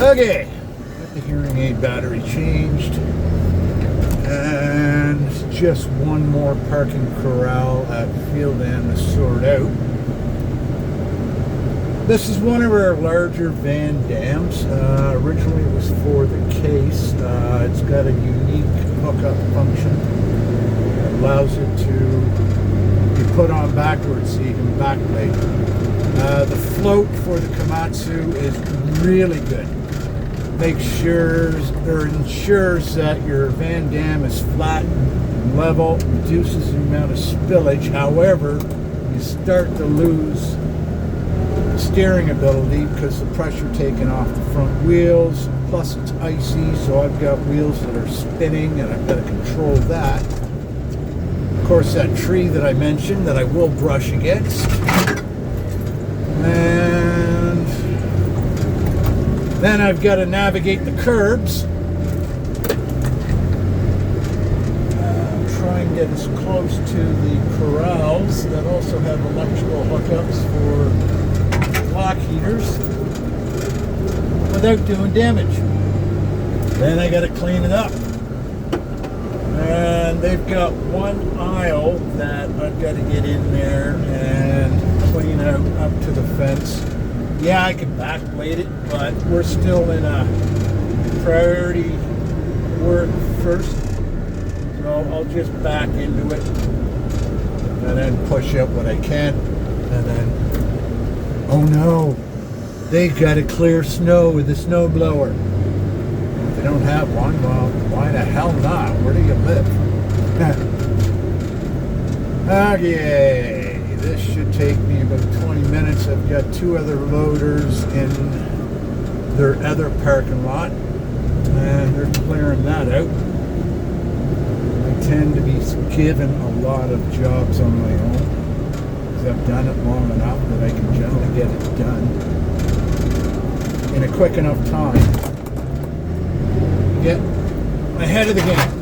Okay, got the hearing aid battery changed, and just one more parking corral at Field End to sort out. This is one of our larger van dams. Originally it was for the case. It's got a unique hookup function that allows it to be put on backwards so you can backplate. The float for the Komatsu is really good. Makes sure or ensures that your van dam is flat and level, reduces the amount of spillage. However, you start to lose steering ability because the pressure taken off the front wheels, plus it's icy, so I've got wheels that are spinning and I've got to control that. Of course, that tree that I mentioned that I will brush against. And then I've got to navigate the curbs. Try and get as close to the corrals that also have electrical hookups for block heaters without doing damage. Then I got to clean it up. And they've got one aisle that I've got to get in there and clean out up to the fence. Yeah, I can backblade it, but we're still in a priority work first. So I'll just back into it and then push up what I can. And then, oh no, they got to clear snow with a snow blower. If they don't have one, well, why the hell not? Where do you live? Okay, this should take me about 20 minutes. I've got two other loaders in their other parking lot, and they're clearing that out. I tend to be given a lot of jobs on my own, because I've done it long enough that I can generally get it done in a quick enough time to get ahead of the game.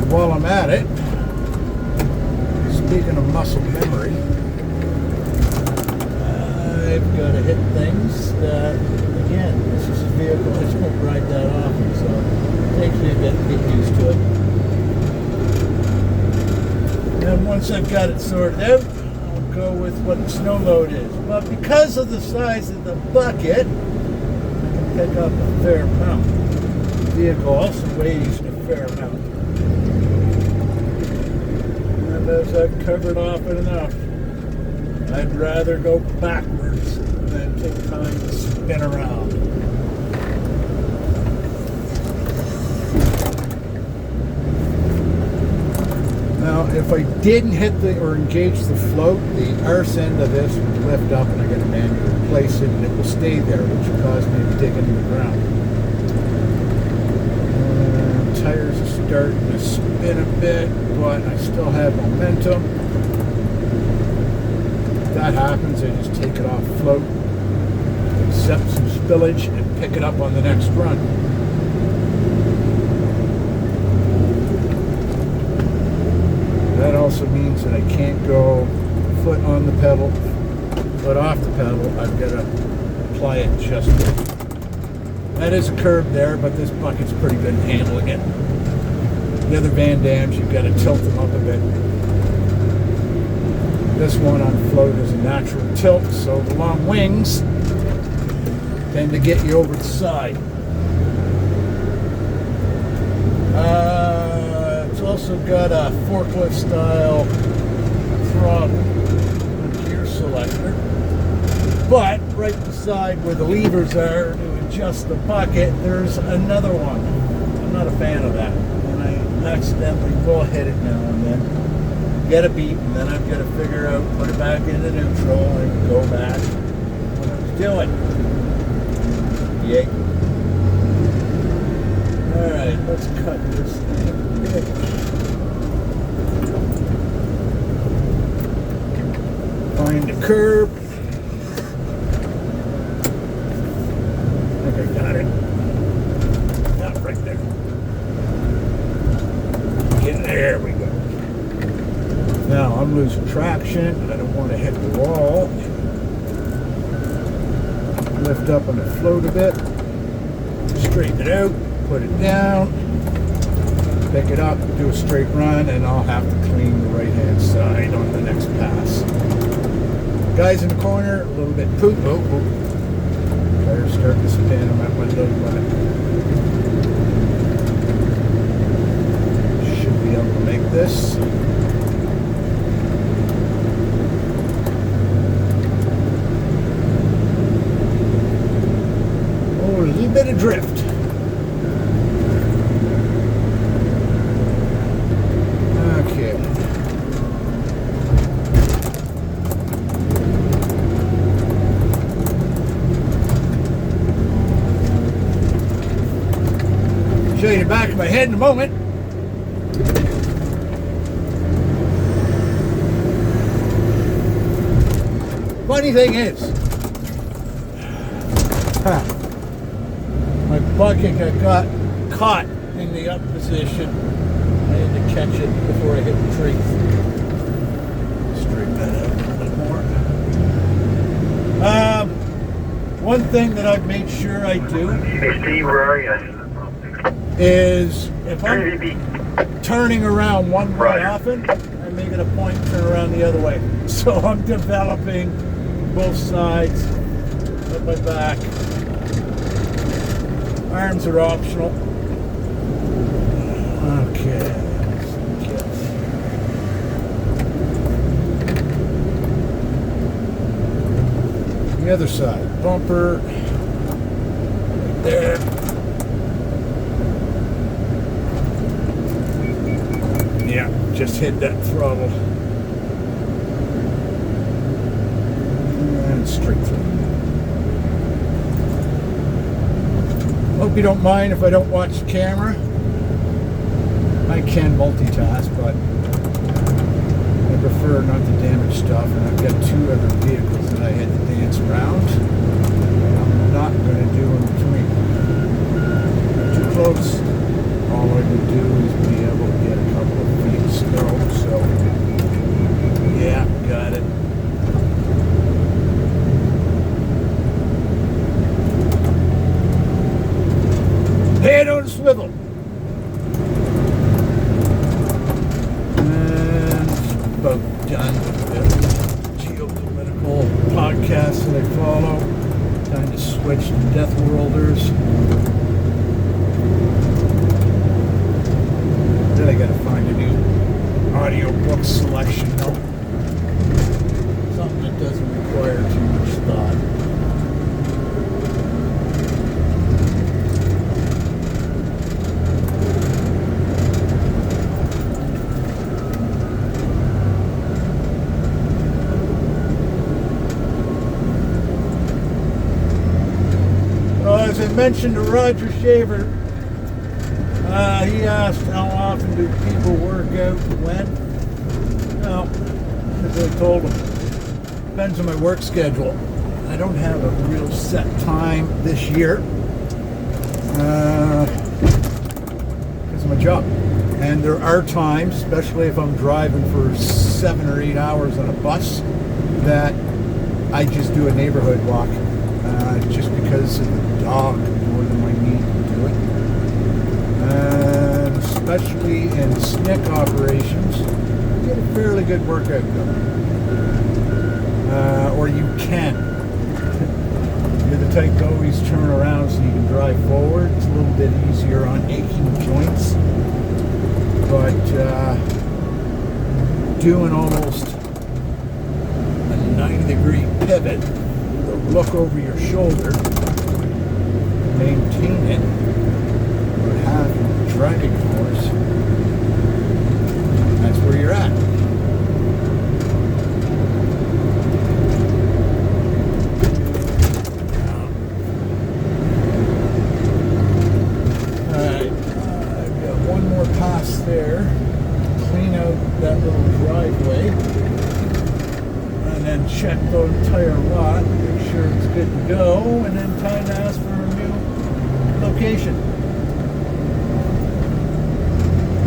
While I'm at it, speaking of muscle memory, I've got to hit things that, again, this is a vehicle, I just won't ride that often, so it takes me a bit to get used to it. And once I've got it sorted out, I'll go with what the snow load is. But because of the size of the bucket, I can pick up a fair amount. The vehicle also weighs a fair amount. And as I've covered off it enough, I'd rather go backwards than take time to spin around. Now, if I didn't hit or engage the float, the arse end of this would lift up and I got to manually replace it, and it will stay there, which will cause me to dig into the ground. Tires are starting to spin a bit, but I still have momentum. If that happens, I just take it off float, accept some spillage, and pick it up on the next run. That also means that I can't go foot on the pedal, foot off the pedal. I've got to apply it just right. That is a curb there, but this bucket's pretty good at handling it. The other Van Dams, you've got to tilt them up a bit. This one on float is a natural tilt, so the long wings tend to get you over the side. It's also got a forklift style throttle and gear selector. But right beside where the levers are to adjust the bucket, there's another one. I'm not a fan of that. And I accidentally go ahead it now and then. Get a beep, and then I've got to figure out, put it back into neutral and go back what I was doing. Yay. Alright, let's cut this thing a bit. Find the curb. I think I got it. Not right there. Yeah, there we go. Now I'm losing traction. I don't want to hit the wall. lift up on the float a bit, straighten it out, put it down, pick it up, do a straight run, and I'll have to clean the right hand side on the next pass. Guys in the corner, a little bit poop. Oh. Tires starting to spin. I'm at my load limit. Should be able to make this. Oh, a little bit of drift. Okay. Show you the back of my head in a moment. Funny thing is, my bucket got caught in the up position. I had to catch it before I hit the tree. Straighten that out a little more. One thing that I've made sure I do. Hey Steve, where are you? Is if I'm turning around one way often, I make it a point to turn around the other way. So I'm developing both sides of my back. Arms are optional. Okay. The other side, bumper right there. Yeah, just hit that throttle. And straight through. Hope you don't mind if I don't watch the camera. I can multitask, but I prefer not to damage stuff. And I've got two other vehicles that I had to dance around. I'm not going to do in between. Too close. All I would do is be able to get a couple of feet of snow, so yeah, got it. Head on a swivel. And about done with the geopolitical podcast that I follow. Time to switch to Death Worlders. Then I gotta find a new audiobook selection though. Something that doesn't require too much thought. Well, as I mentioned to Roger Shaver, he asked how often do people work out and when? Well, as I told him, depends on my work schedule. I don't have a real set time this year because of my job. And there are times, especially if I'm driving for 7 or 8 hours on a bus, that I just do a neighborhood walk just because of the dog more than my need to do it. And especially in SNCC operations, you get a fairly good workout going. Or you can. You're the type to always turn around so you can drive forward. It's a little bit easier on aching joints. But doing almost a 90-degree pivot, the look over your shoulder, maintain it, or have driving force, that's where you're at. Alright, I've got one more pass there. Clean out that little driveway. And then check the entire lot, make sure it's good to go, and then time to ask for a new location.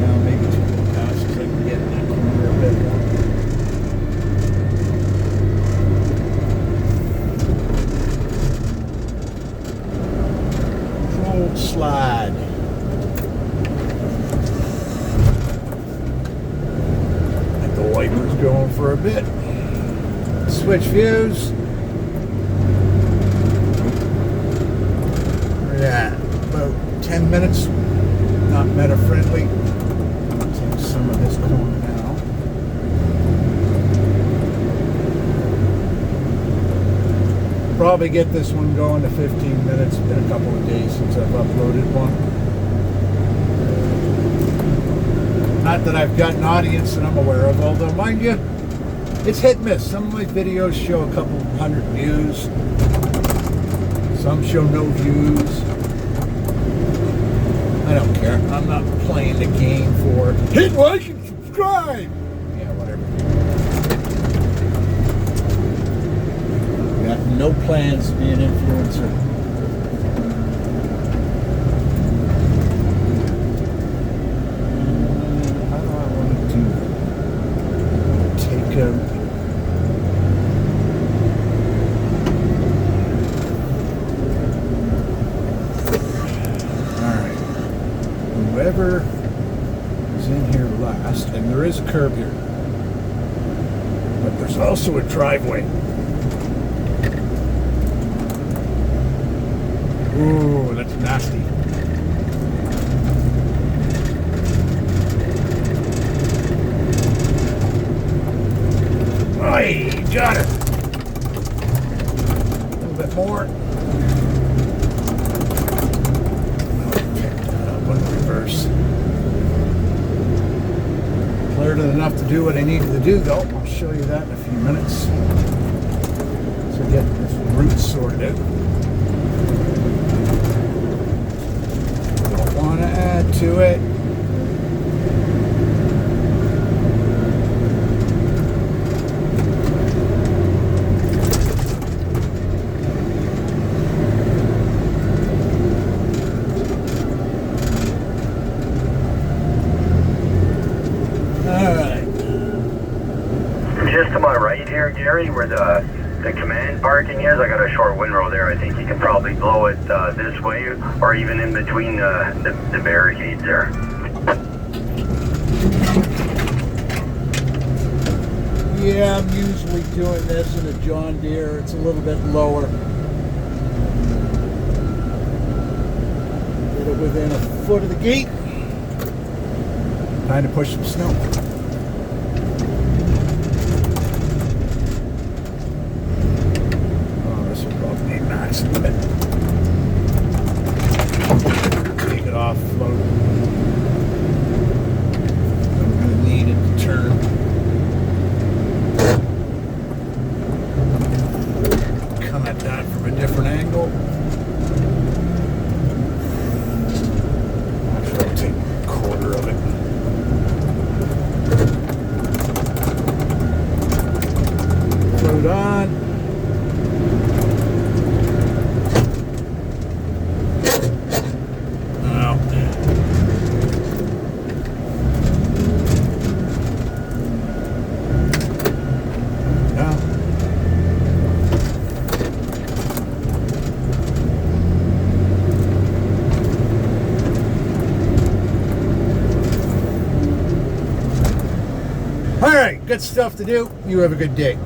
Now maybe 2 more passes I can get in that corner a bit more. slide. Let the wipers going for a bit. Switch views. Yeah, about 10 minutes. Not meta friendly. Take some of this corn now. Probably get this one going to 15 minutes. It's been a couple of days since I've uploaded one. Not that I've got an audience that I'm aware of, although mind you, it's hit and miss. Some of my videos show a couple hundred views. Some show no views. I don't care. I'm not playing the game for hit like and subscribe. Yeah, whatever. Got no plans to be an influencer. How do I want to do that? Take a... Alright. Whoever is in here last, and there is a curb here, but there's also a driveway. Ooh, that's nasty. Hey, got it. A little bit more. I'll pick that up on the reverse. Cleared it enough to do what I needed to do, though. I'll show you that in a few minutes. So get this root sorted out. Want to add to it. All right. Just to my right here, Gary, where the command parking is, I got a short windrow there. I think you can probably blow it this way or even in between the barricades there. Yeah, I'm usually doing this in a John Deere. It's a little bit lower. Get it within a foot of the gate. Time to push some snow. Max limit. Take it off, float. I'm going to need it to turn. Come at that from a different angle. Actually, I'll take a quarter of it. Float on. All right, good stuff to do. You have a good day.